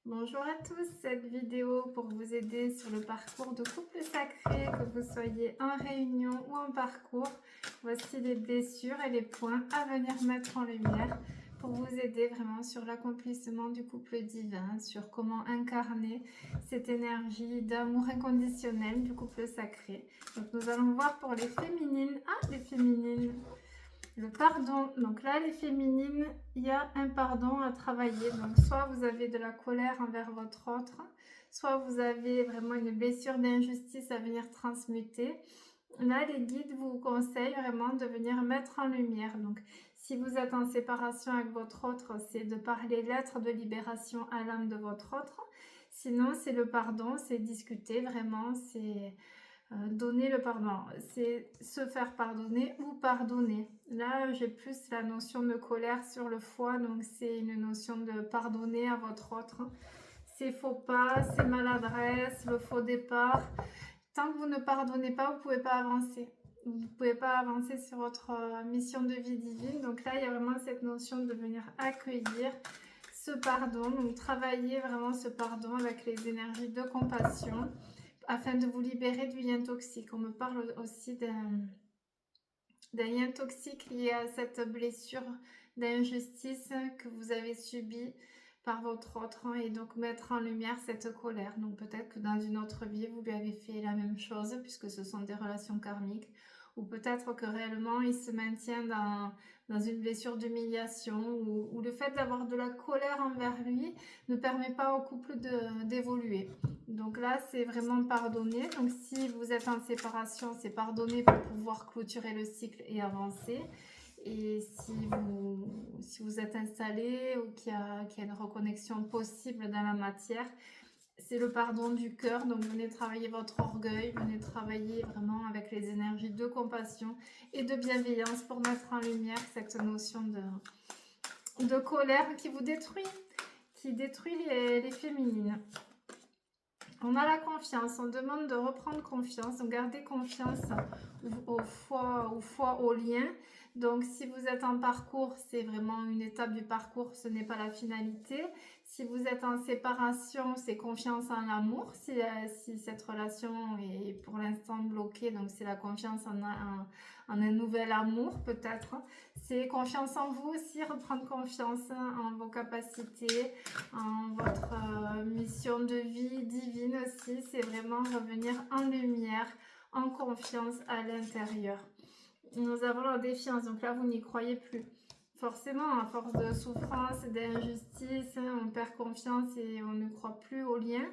Bonjour à tous, cette vidéo pour vous aider sur le parcours de couple sacré, que vous soyez en réunion ou en parcours. Voici les blessures et les points à venir mettre en lumière pour vous aider vraiment sur l'accomplissement du couple divin, sur comment incarner cette énergie d'amour inconditionnel du couple sacré. Donc nous allons voir pour les féminines. Ah, les féminines! Le pardon, donc là les féminines, il y a un pardon à travailler. Donc soit vous avez de la colère envers votre autre, soit vous avez vraiment une blessure d'injustice à venir transmuter. Là les guides vous conseillent vraiment de venir mettre en lumière. Donc si vous êtes en séparation avec votre autre, c'est de parler lettre de libération à l'âme de votre autre. Sinon c'est le pardon, c'est discuter vraiment, c'est donner le pardon, c'est se faire pardonner ou pardonner. Là, j'ai plus la notion de colère sur le foie, donc c'est une notion de pardonner à votre autre. Ses faux pas, ses maladresses, le faux départ. Tant que vous ne pardonnez pas, vous ne pouvez pas avancer. Vous ne pouvez pas avancer sur votre mission de vie divine. Donc là, il y a vraiment cette notion de venir accueillir ce pardon, donc travailler vraiment ce pardon avec les énergies de compassion afin de vous libérer du lien toxique. On me parle aussi d'un lien toxique lié à cette blessure d'injustice que vous avez subie par votre autre et donc mettre en lumière cette colère. Donc peut-être que dans une autre vie, vous lui avez fait la même chose puisque ce sont des relations karmiques, ou peut-être que réellement il se maintient dans une blessure d'humiliation, ou le fait d'avoir de la colère envers lui ne permet pas au couple d'évoluer. Donc là, c'est vraiment pardonner. Donc si vous êtes en séparation, c'est pardonner pour pouvoir clôturer le cycle et avancer. Et si vous êtes installé ou qu'il y a une reconnexion possible dans la matière, c'est le pardon du cœur. Donc venez travailler votre orgueil, venez travailler vraiment avec les énergies de compassion et de bienveillance pour mettre en lumière cette notion de colère qui vous détruit, qui détruit les féminines. On a la confiance, on demande de reprendre confiance, donc gardez confiance au lien. Donc si vous êtes en parcours, c'est vraiment une étape du parcours, ce n'est pas la finalité. Si vous êtes en séparation, c'est confiance en l'amour. Si cette relation est pour l'instant bloquée, donc c'est la confiance en un nouvel amour peut-être. C'est confiance en vous aussi, reprendre confiance en vos capacités, en votre mission de vie divine aussi. C'est vraiment revenir en lumière, en confiance à l'intérieur. Nous avons la défiance, donc là vous n'y croyez plus. Forcément, à force de souffrance, d'injustice, on perd confiance et on ne croit plus au lien.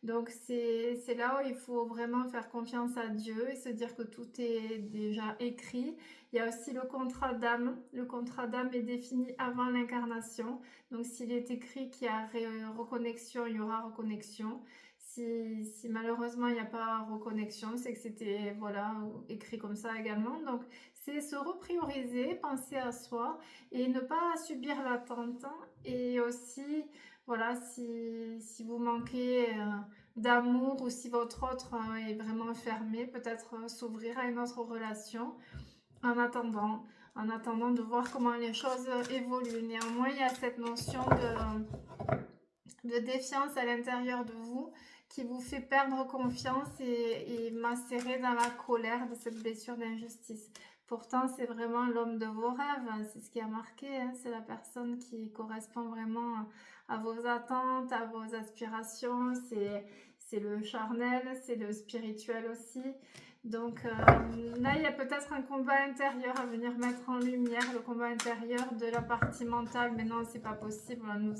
Donc c'est là où il faut vraiment faire confiance à Dieu et se dire que tout est déjà écrit. Il y a aussi le contrat d'âme. Le contrat d'âme est défini avant l'incarnation. Donc s'il est écrit qu'il y a reconnexion, il y aura reconnexion. Si malheureusement il n'y a pas reconnexion, c'est que c'était voilà, écrit comme ça également. Donc c'est se reprioriser, penser à soi et ne pas subir l'attente. Et aussi, voilà, si vous manquez d'amour ou si votre autre est vraiment fermé, peut-être s'ouvrir à une autre relation en attendant, de voir comment les choses évoluent. Néanmoins, il y a cette notion de défiance à l'intérieur de vous qui vous fait perdre confiance et macérer dans la colère de cette blessure d'injustice. Pourtant, c'est vraiment l'homme de vos rêves, c'est ce qui a marqué, hein. C'est la personne qui correspond vraiment à vos attentes, à vos aspirations, c'est le charnel, c'est le spirituel aussi. Donc là, il y a peut-être un combat intérieur à venir mettre en lumière, le combat intérieur de la partie mentale, mais non, c'est pas possible, nous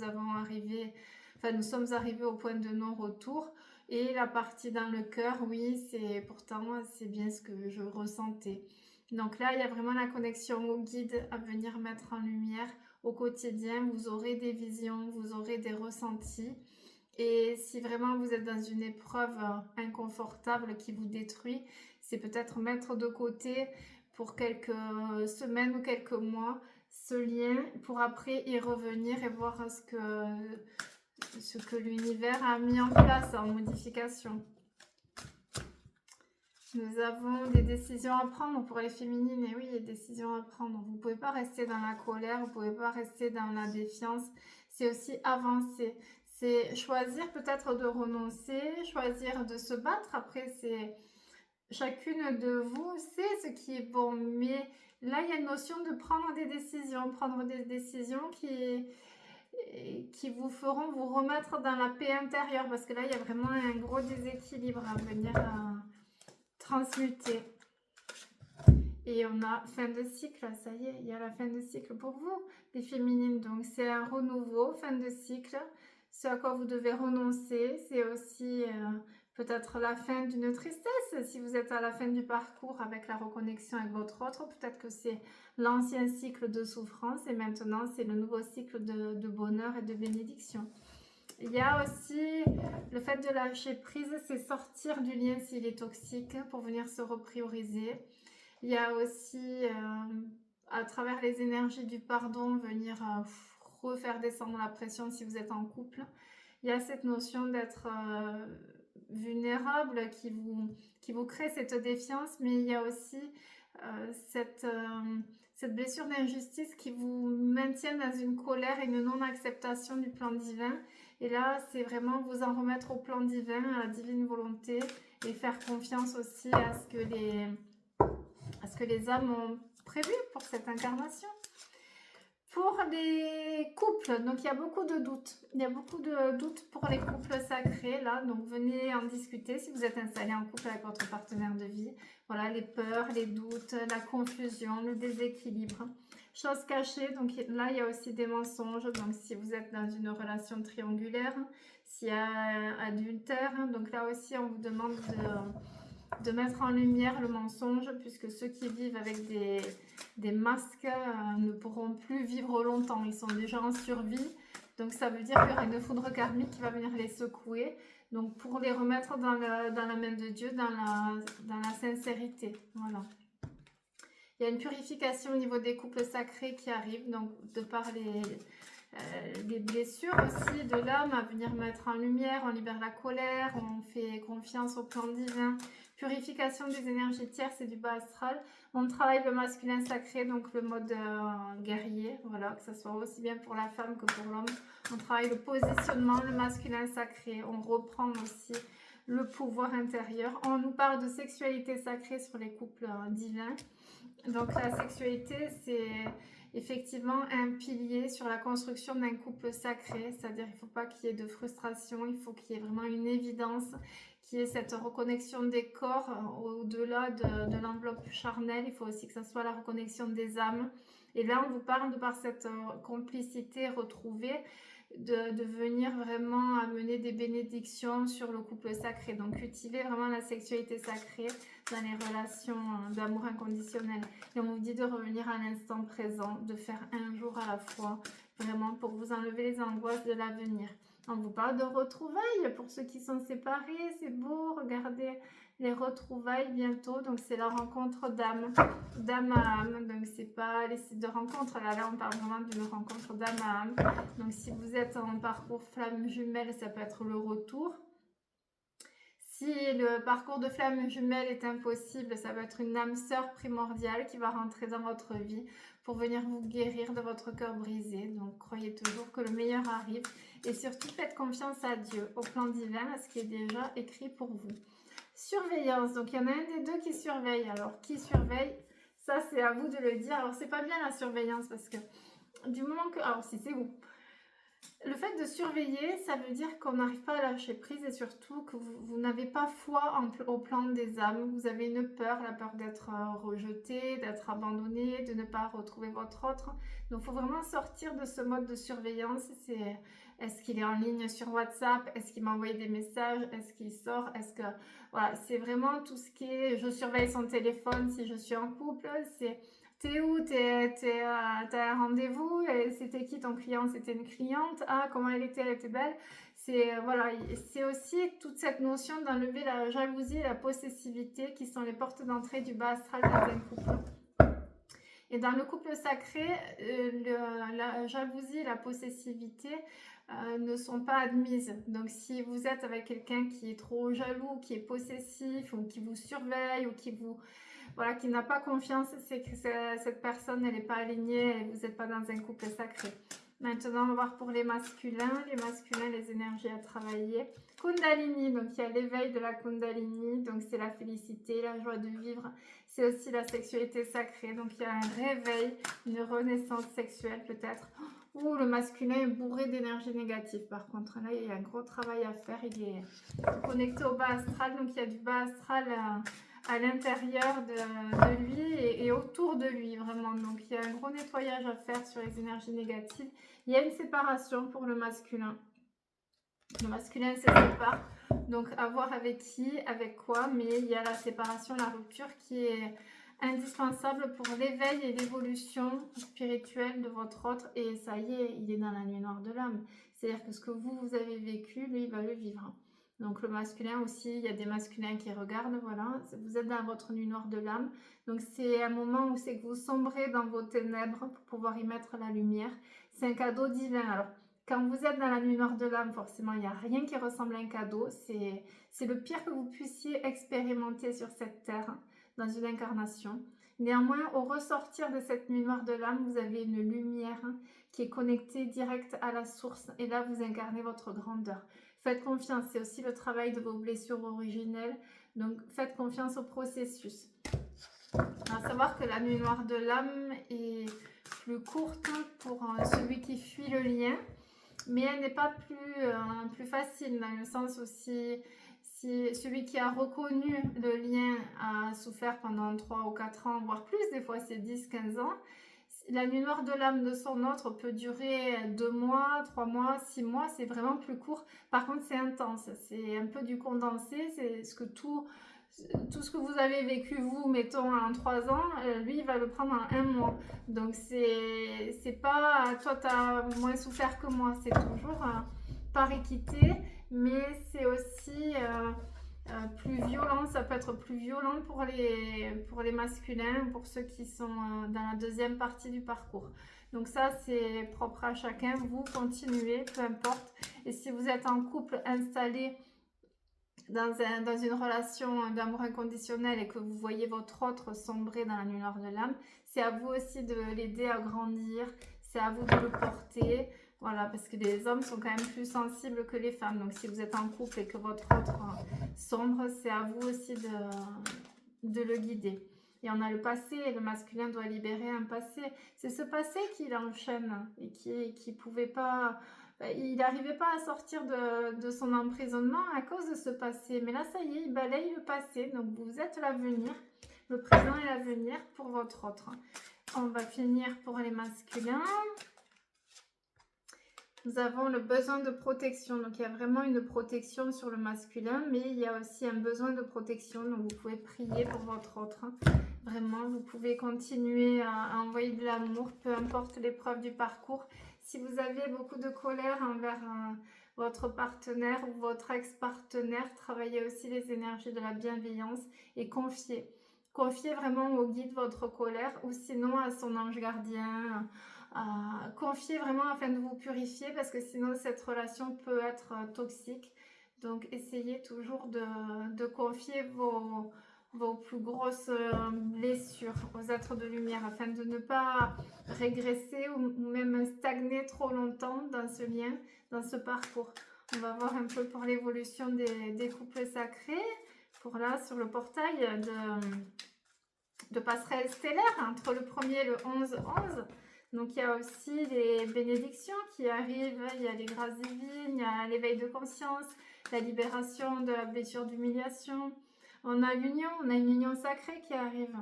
sommes arrivés au point de non-retour. Et la partie dans le cœur, oui, pourtant c'est bien ce que je ressentais. Donc là, il y a vraiment la connexion au guide à venir mettre en lumière au quotidien. Vous aurez des visions, vous aurez des ressentis. Et si vraiment vous êtes dans une épreuve inconfortable qui vous détruit, c'est peut-être mettre de côté pour quelques semaines ou quelques mois ce lien pour après y revenir et voir ce que l'univers a mis en place en modification. Nous avons des décisions à prendre pour les féminines, et oui, il y a des décisions à prendre. Vous ne pouvez pas rester dans la colère, vous ne pouvez pas rester dans la défiance. C'est aussi avancer. C'est choisir peut-être de renoncer, choisir de se battre. Après, c'est chacune de vous sait ce qui est bon, mais là, il y a une notion de prendre des décisions qui vous feront vous remettre dans la paix intérieure, parce que là, il y a vraiment un gros déséquilibre à venir transmuter. Et on a fin de cycle, ça y est, il y a la fin de cycle pour vous, les féminines. Donc, c'est un renouveau, fin de cycle. Ce à quoi vous devez renoncer, c'est aussi peut-être la fin d'une tristesse. Si vous êtes à la fin du parcours avec la reconnexion avec votre autre, peut-être que c'est l'ancien cycle de souffrance et maintenant c'est le nouveau cycle de bonheur et de bénédiction. Il y a aussi le fait de lâcher prise, c'est sortir du lien s'il est toxique pour venir se reprioriser. Il y a aussi, à travers les énergies du pardon, venir refaire descendre la pression si vous êtes en couple. Il y a cette notion d'être vulnérable qui vous crée cette défiance, mais il y a aussi cette blessure d'injustice qui vous maintient dans une colère et une non-acceptation du plan divin. Et là, c'est vraiment vous en remettre au plan divin, à la divine volonté, et faire confiance aussi à ce que les âmes ont prévu pour cette incarnation. Pour les couples, donc il y a beaucoup de doutes. Il y a beaucoup de doutes pour les couples sacrés, là. Donc venez en discuter si vous êtes installé en couple avec votre partenaire de vie. Voilà, les peurs, les doutes, la confusion, le déséquilibre. Choses cachées, donc là il y a aussi des mensonges. Donc si vous êtes dans une relation triangulaire, s'il y a un adultère, donc là aussi on vous demande de mettre en lumière le mensonge, puisque ceux qui vivent avec des masques ne pourront plus vivre longtemps. Ils sont déjà en survie. Donc ça veut dire qu'il y aura une foudre karmique qui va venir les secouer. Donc pour les remettre dans la main de Dieu, dans la sincérité. Voilà. Il y a une purification au niveau des couples sacrés qui arrive. Donc de par les blessures aussi de l'âme à venir mettre en lumière, on libère la colère, on fait confiance au plan divin. Purification des énergies tierces et du bas astral. On travaille le masculin sacré, donc le mode guerrier, voilà, que ce soit aussi bien pour la femme que pour l'homme. On travaille le positionnement, le masculin sacré. On reprend aussi le pouvoir intérieur. On nous parle de sexualité sacrée sur les couples divins. Donc la sexualité, c'est effectivement un pilier sur la construction d'un couple sacré. C'est-à-dire qu'il ne faut pas qu'il y ait de frustration, il faut qu'il y ait vraiment une évidence, qui est cette reconnexion des corps au-delà de l'enveloppe charnelle. Il faut aussi que ça soit la reconnexion des âmes. Et là, on vous parle de par cette complicité retrouvée, de venir vraiment amener des bénédictions sur le couple sacré. Donc, cultiver vraiment la sexualité sacrée dans les relations d'amour inconditionnel. Et on vous dit de revenir à l'instant présent, de faire un jour à la fois, vraiment pour vous enlever les angoisses de l'avenir. On vous parle de retrouvailles pour ceux qui sont séparés, c'est beau, regardez les retrouvailles bientôt, donc c'est la rencontre d'âme à âme, donc c'est pas les sites de rencontre, là on parle vraiment d'une rencontre d'âme à âme. Donc si vous êtes en parcours flamme jumelle, ça peut être le retour. Si le parcours de flamme jumelle est impossible, ça va être une âme sœur primordiale qui va rentrer dans votre vie pour venir vous guérir de votre cœur brisé. Donc croyez toujours que le meilleur arrive et surtout faites confiance à Dieu, au plan divin, à ce qui est déjà écrit pour vous. Surveillance, donc il y en a un des deux qui surveille. Alors qui surveille? Ça c'est à vous de le dire. Alors c'est pas bien la surveillance parce que du moment que... Alors si c'est vous. Le fait de surveiller, ça veut dire qu'on n'arrive pas à lâcher prise et surtout que vous n'avez pas foi au plan des âmes. Vous avez une peur, la peur d'être rejeté, d'être abandonné, de ne pas retrouver votre autre. Donc il faut vraiment sortir de ce mode de surveillance. C'est est-ce qu'il est en ligne sur WhatsApp? Est-ce qu'il m'a envoyé des messages? Est-ce qu'il sort? Est-ce que... Voilà, c'est vraiment tout ce qui est... Je surveille son téléphone si je suis en couple. C'est... T'es où? T'as un rendez-vous? C'était qui ton client? C'était une cliente? Ah, comment elle était belle. C'est voilà, c'est aussi toute cette notion d'enlever la jalousie et la possessivité qui sont les portes d'entrée du bas astral dans un couple. Et dans le couple sacré, la jalousie et la possessivité ne sont pas admises. Donc si vous êtes avec quelqu'un qui est trop jaloux, qui est possessif, ou qui vous surveille, ou qui vous... Voilà, qui n'a pas confiance, c'est que cette personne, elle n'est pas alignée et vous n'êtes pas dans un couple sacré. Maintenant, on va voir pour les masculins. Les masculins, les énergies à travailler. Kundalini, donc il y a l'éveil de la Kundalini, donc c'est la félicité, la joie de vivre. C'est aussi la sexualité sacrée, donc il y a un réveil, une renaissance sexuelle peut-être. Ou le masculin est bourré d'énergie négative. Par contre, là, il y a un gros travail à faire. Il est connecté au bas astral, donc il y a du bas astral à l'intérieur de lui et autour de lui, vraiment. Donc, il y a un gros nettoyage à faire sur les énergies négatives. Il y a une séparation pour le masculin. Le masculin se sépare. Donc, à voir avec qui, avec quoi, mais il y a la séparation, la rupture qui est indispensable pour l'éveil et l'évolution spirituelle de votre autre. Et ça y est, il est dans la nuit noire de l'âme. C'est-à-dire que ce que vous avez vécu, lui, il va le vivre. Donc le masculin aussi, il y a des masculins qui regardent, voilà. Vous êtes dans votre nuit noire de l'âme. Donc c'est un moment où c'est que vous sombrez dans vos ténèbres pour pouvoir y mettre la lumière. C'est un cadeau divin. Alors, quand vous êtes dans la nuit noire de l'âme, forcément, il n'y a rien qui ressemble à un cadeau. C'est le pire que vous puissiez expérimenter sur cette terre, dans une incarnation. Néanmoins, au ressortir de cette nuit noire de l'âme, vous avez une lumière qui est connectée direct à la source. Et là, vous incarnez votre grandeur. Faites confiance, c'est aussi le travail de vos blessures originelles. Donc, faites confiance au processus. À savoir que la nuit noire de l'âme est plus courte pour celui qui fuit le lien. Mais elle n'est pas plus facile, dans le sens aussi, si celui qui a reconnu le lien a souffert pendant 3 ou 4 ans, voire plus, des fois c'est 10-15 ans, la nuit noire de l'âme de son autre peut durer 2 mois, 3 mois, 6 mois, c'est vraiment plus court. Par contre, c'est intense, c'est un peu du condensé, c'est ce que tout ce que vous avez vécu, vous, mettons, en 3 ans, lui, il va le prendre en 1 mois. Donc, c'est pas, toi, tu as moins souffert que moi, c'est toujours par équité, mais c'est aussi plus violent, ça peut être plus violent pour les masculins, pour ceux qui sont dans la deuxième partie du parcours. Donc ça, c'est propre à chacun, vous continuez, peu importe. Et si vous êtes en couple installé dans une relation d'amour inconditionnel et que vous voyez votre autre sombrer dans la nuit noire de l'âme, c'est à vous aussi de l'aider à grandir, c'est à vous de le porter. Voilà, parce que les hommes sont quand même plus sensibles que les femmes. Donc, si vous êtes en couple et que votre autre sombre, c'est à vous aussi de le guider. Et on a le passé, et le masculin doit libérer un passé. C'est ce passé qui l'enchaîne et qui pouvait pas... Il n'arrivait pas à sortir de son emprisonnement à cause de ce passé. Mais là, ça y est, il balaye le passé. Donc, vous êtes l'avenir, le présent et l'avenir pour votre autre. On va finir pour les masculins. Nous avons le besoin de protection. Donc, il y a vraiment une protection sur le masculin, mais il y a aussi un besoin de protection. Donc, vous pouvez prier pour votre autre. Vraiment, vous pouvez continuer à envoyer de l'amour, peu importe l'épreuve du parcours. Si vous avez beaucoup de colère envers votre partenaire ou votre ex-partenaire, travaillez aussi les énergies de la bienveillance et confiez. Confiez vraiment au guide votre colère ou sinon à son ange gardien. Confiez vraiment afin de vous purifier parce que sinon cette relation peut être toxique. Donc essayez toujours de confier vos plus grosses blessures aux êtres de lumière afin de ne pas régresser ou même stagner trop longtemps dans ce lien, dans ce parcours. On va voir un peu pour l'évolution des couples sacrés. Pour là, sur le portail de passerelle stellaire entre le 1er et le 11-11. Donc, il y a aussi les bénédictions qui arrivent, il y a les grâces divines, il y a l'éveil de conscience, la libération de la blessure d'humiliation. On a l'union, on a une union sacrée qui arrive.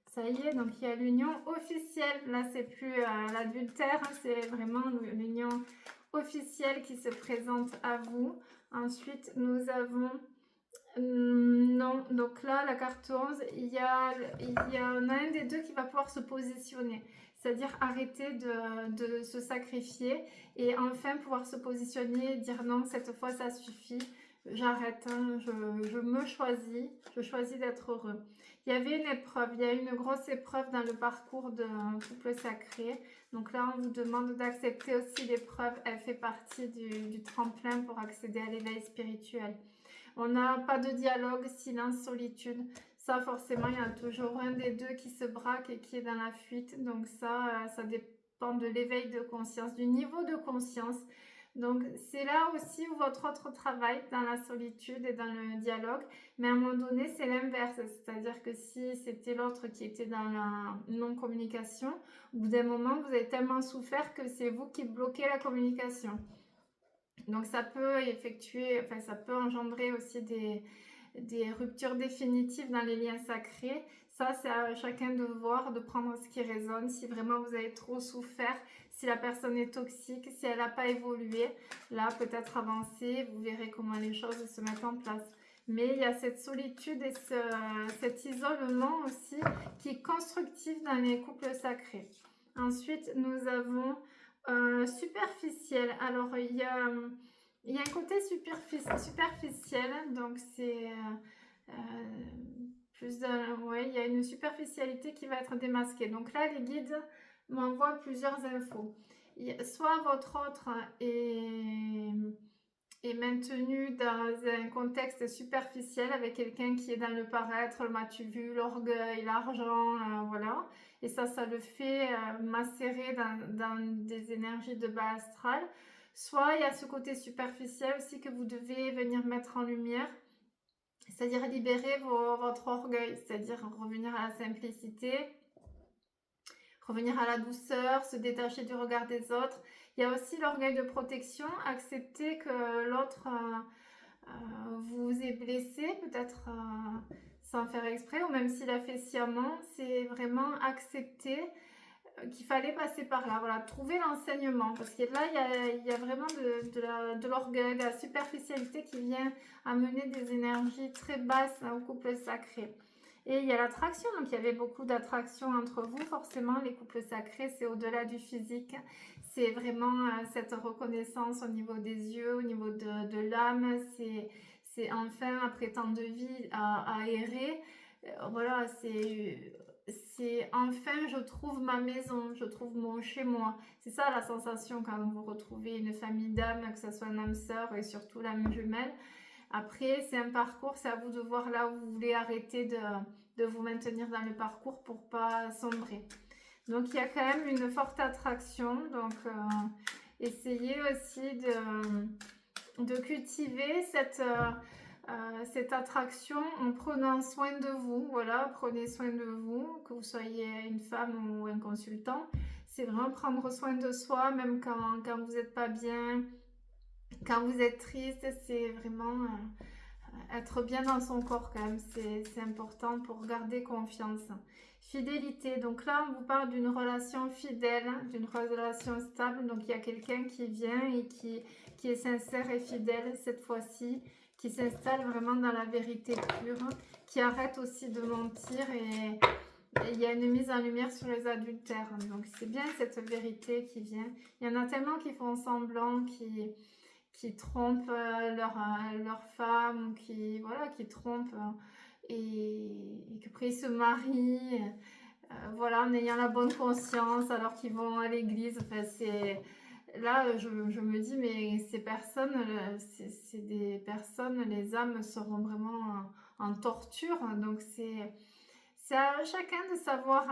Ça y est, donc il y a l'union officielle. Là, c'est plus l'adultère, c'est vraiment l'union officielle qui se présente à vous. Ensuite, nous avons... non, donc là, la carte 11, il y en a un des deux qui va pouvoir se positionner. C'est-à-dire arrêter de se sacrifier et enfin pouvoir se positionner et dire non, cette fois ça suffit, j'arrête, hein, je me choisis, je choisis d'être heureux. Il y avait une épreuve, il y a une grosse épreuve dans le parcours d'un couple sacré. Donc là, on vous demande d'accepter aussi l'épreuve, elle fait partie du tremplin pour accéder à l'éveil spirituel. On n'a pas de dialogue, silence, solitude. Ça, forcément, il y a toujours un des deux qui se braque et qui est dans la fuite. Donc ça dépend de l'éveil de conscience, du niveau de conscience. Donc, c'est là aussi où votre autre travail, dans la solitude et dans le dialogue. Mais à un moment donné, c'est l'inverse. C'est-à-dire que si c'était l'autre qui était dans la non-communication, au bout d'un moment, vous avez tellement souffert que c'est vous qui bloquez la communication. Donc, ça peut ça peut engendrer aussi des ruptures définitives dans les liens sacrés. Ça, c'est à chacun de voir, de prendre ce qui résonne. Si vraiment vous avez trop souffert, si la personne est toxique, si elle n'a pas évolué, là, peut-être avancer, vous verrez comment les choses se mettent en place. Mais il y a cette solitude et cet isolement aussi qui est constructif dans les couples sacrés. Ensuite, nous avons superficiel. Alors, il y a un côté superficiel, donc c'est il y a une superficialité qui va être démasquée. Donc là, les guides m'envoient plusieurs infos. Soit votre autre est maintenu dans un contexte superficiel avec quelqu'un qui est dans le paraître, le m'as-tu vu, l'orgueil, l'argent, voilà. Et ça le fait macérer dans des énergies de bas astral. Soit il y a ce côté superficiel aussi que vous devez venir mettre en lumière, c'est-à-dire libérer votre orgueil, c'est-à-dire revenir à la simplicité, revenir à la douceur, se détacher du regard des autres. Il y a aussi l'orgueil de protection, accepter que l'autre vous ait blessé, peut-être sans faire exprès, ou même s'il a fait sciemment, c'est vraiment accepter qu'il fallait passer par là, voilà, trouver l'enseignement, parce que là, il y a vraiment de l'orgueil, de la superficialité qui vient amener des énergies très basses au couple sacré. Et il y a l'attraction, donc il y avait beaucoup d'attraction entre vous, forcément, les couples sacrés, c'est au-delà du physique, c'est vraiment cette reconnaissance au niveau des yeux, au niveau de l'âme, c'est enfin, après tant de vie à errer, voilà, c'est enfin je trouve ma maison, je trouve mon chez moi. C'est ça la sensation quand vous retrouvez une famille d'âmes, que ce soit une âme sœur et surtout l'âme jumelle. Après, c'est un parcours, c'est à vous de voir là où vous voulez arrêter de vous maintenir dans le parcours pour pas sombrer. Donc il y a quand même une forte attraction, donc essayez aussi de cultiver cette attraction en prenant soin de vous. Voilà, prenez soin de vous, que vous soyez une femme ou un consultant. C'est vraiment prendre soin de soi, même quand vous n'êtes pas bien, quand vous êtes triste. C'est vraiment être bien dans son corps quand même. C'est important pour garder confiance. Fidélité. Donc là, on vous parle d'une relation fidèle, d'une relation stable. Donc il y a quelqu'un qui vient et qui est sincère et fidèle cette fois-ci, qui s'installe vraiment dans la vérité pure, qui arrête aussi de mentir et il y a une mise en lumière sur les adultères. Donc c'est bien cette vérité qui vient. Il y en a tellement qui font semblant, qui trompent leur femme, qui trompent et qu'après ils se marient, voilà, en ayant la bonne conscience alors qu'ils vont à l'église. Enfin, là, je me dis, mais ces personnes, c'est des personnes, les âmes seront vraiment en torture. Donc, c'est à chacun de savoir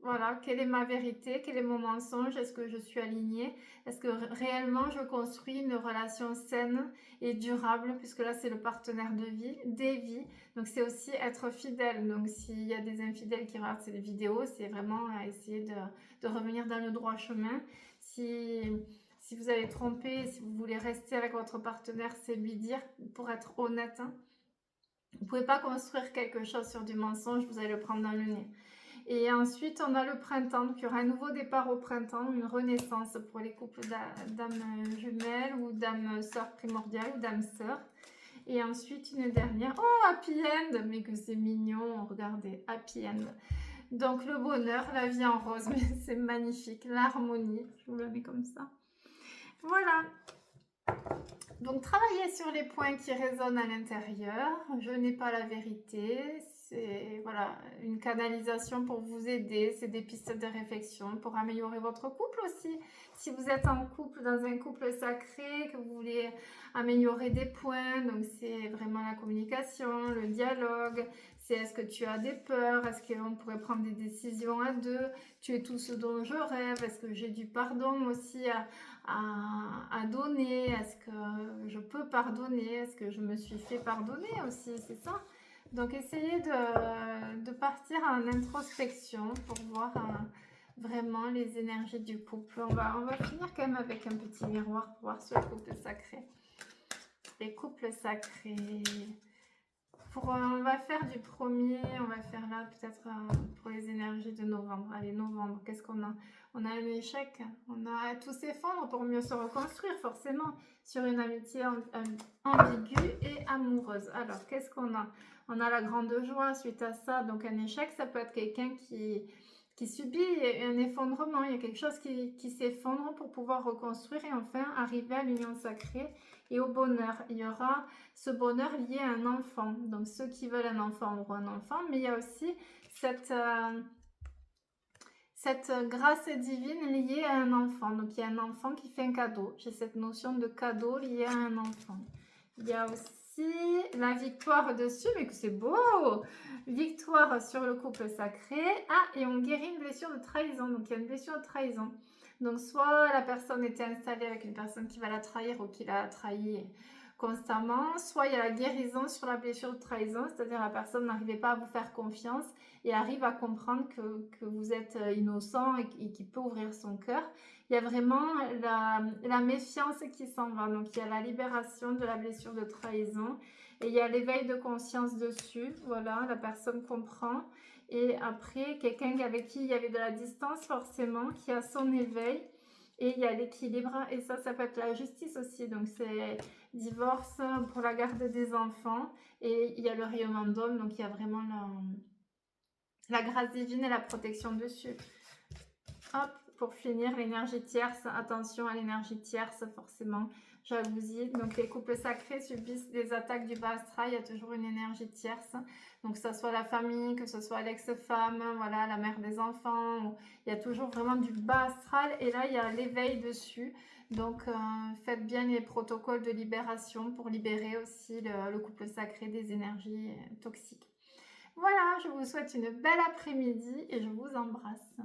voilà, quelle est ma vérité, quel est mon mensonge, est-ce que je suis alignée, est-ce que réellement je construis une relation saine et durable, puisque là c'est le partenaire des vies, donc c'est aussi être fidèle. Donc s'il y a des infidèles qui regardent ces vidéos, c'est vraiment à essayer de revenir dans le droit chemin. Si vous avez trompé, si vous voulez rester avec votre partenaire, c'est lui dire, pour être honnête, hein. Vous ne pouvez pas construire quelque chose sur du mensonge, vous allez le prendre dans le nez. Et ensuite, on a le printemps. Donc, il y aura un nouveau départ au printemps, une renaissance pour les couples d'âmes jumelles ou d'âmes sœurs primordiales ou d'âmes sœurs. Et ensuite, une dernière. Oh, happy end! Mais que c'est mignon, regardez, happy end. Donc, le bonheur, la vie en rose, mais c'est magnifique. L'harmonie, je vous le mets comme ça. Voilà. Donc, travaillez sur les points qui résonnent à l'intérieur. Je n'ai pas la vérité. C'est voilà, une canalisation pour vous aider. C'est des pistes de réflexion pour améliorer votre couple aussi. Si vous êtes en couple, dans un couple sacré, que vous voulez améliorer des points, donc c'est vraiment la communication, le dialogue. C'est est-ce que tu as des peurs? Est-ce qu'on pourrait prendre des décisions à deux? Tu es tout ce dont je rêve? Est-ce que j'ai du pardon aussi à donner? Est-ce que je peux pardonner? Est-ce que je me suis fait pardonner aussi? C'est ça. Donc essayez de partir en introspection pour voir vraiment les énergies du couple. On va finir quand même avec un petit miroir pour voir sur le couple sacré. Les couples sacrés. On va faire du premier, on va faire là peut-être pour les énergies de novembre. Allez, novembre, qu'est-ce qu'on a? On a un échec, on a tout s'effondre pour mieux se reconstruire forcément sur une amitié ambiguë et amoureuse. Alors, qu'est-ce qu'on a? On a la grande joie suite à ça. Donc un échec, ça peut être quelqu'un qui subit un effondrement. Il y a quelque chose qui s'effondre pour pouvoir reconstruire et enfin arriver à l'union sacrée et au bonheur. Il y aura ce bonheur lié à un enfant. Donc ceux qui veulent un enfant auront un enfant, mais il y a aussi cette grâce divine liée à un enfant. Donc il y a un enfant qui fait un cadeau. J'ai cette notion de cadeau lié à un enfant. Il y a aussi la victoire dessus, mais que c'est beau! Victoire sur le couple sacré. Ah, et on guérit une blessure de trahison. Donc il y a une blessure de trahison. Donc soit la personne était installée avec une personne qui va la trahir ou qui l'a trahi constamment, soit il y a la guérison sur la blessure de trahison, c'est-à-dire la personne n'arrivait pas à vous faire confiance et arrive à comprendre que vous êtes innocent et qu'il peut ouvrir son cœur. Il y a vraiment la méfiance qui s'en va. Donc il y a la libération de la blessure de trahison et il y a l'éveil de conscience dessus. Voilà, la personne comprend. Et après, quelqu'un avec qui il y avait de la distance forcément, qui a son éveil. Et il y a l'équilibre, et ça peut être la justice aussi. Donc c'est divorce pour la garde des enfants. Et il y a le rayonnement d'homme, donc il y a vraiment la grâce divine et la protection dessus. Hop, pour finir, l'énergie tierce. Attention à l'énergie tierce, forcément. Jalousie. Donc les couples sacrés subissent des attaques du bas astral. Il y a toujours une énergie tierce. Donc que ce soit la famille, que ce soit l'ex-femme, voilà, la mère des enfants. Il y a toujours vraiment du bas astral. Et là, il y a l'éveil dessus. Donc faites bien les protocoles de libération pour libérer aussi le couple sacré des énergies toxiques. Voilà, je vous souhaite une belle après-midi et je vous embrasse.